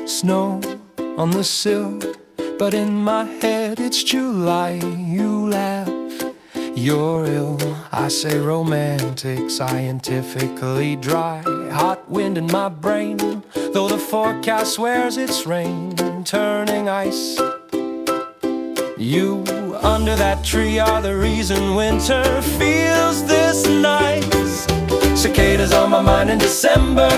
Snow on the sill, but in my head it's July. You laugh, you're ill. I say romantic, scientifically dry. Hot wind in my brain, though the forecast swears it's rain, turning ice. You under that tree are the reason winter feels this nice. Cicadas on my mind in December,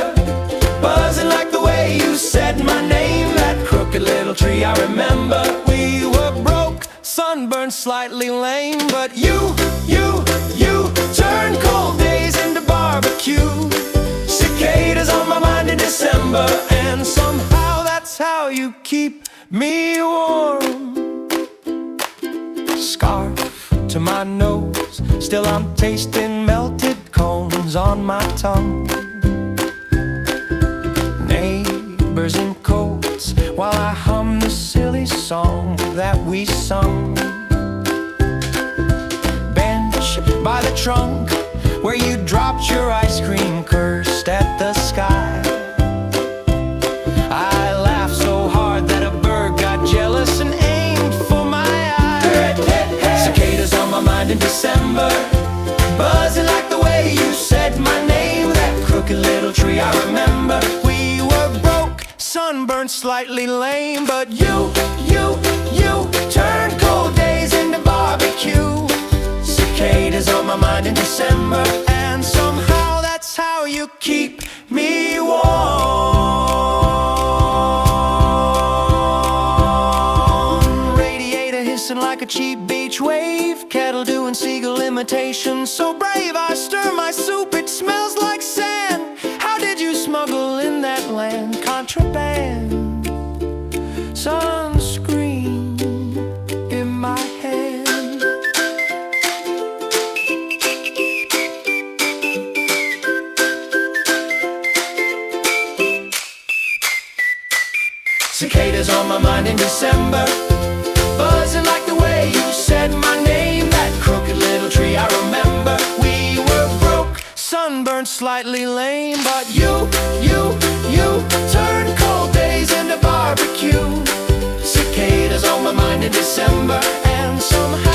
buzzing like the way you said my name. That crooked little tree I remember. We were broke, sunburned, slightly lame, but you turned cold days into barbecue. Cicadas on my mind in December, and somehow that's how you keep me warm. Scarf to my nose, still I'm tasting melted cones on my tongue. Neighbors in coats while I hum the silly song that we sung. Bench by the trunk where you dropped your ice cream, cursed at the sky. I laughed so hard that a bird got jealous and aimed for my eye. Cicadas on my mind in December, buzzing like the way you said my name. That crooked little tree I remember. We were broke, sunburned, slightly lame, but you turned cold days into barbecue. Cicadas on my mind in December, and somehow that's how you keep me warm. Radiator hissing like a cheap beach wave, kettle doing seagull imitation. So brave I stir my soup, it smells like sand. How did you smuggle in that land? Contraband, sunscreen in my hand. Cicadas on my mind in December, buzzing like the way you said my name. That crooked little tree I remember. We were broke, sunburned, slightly lame, but you turned cold days into barbecue. Cicadas on my mind in December, and somehow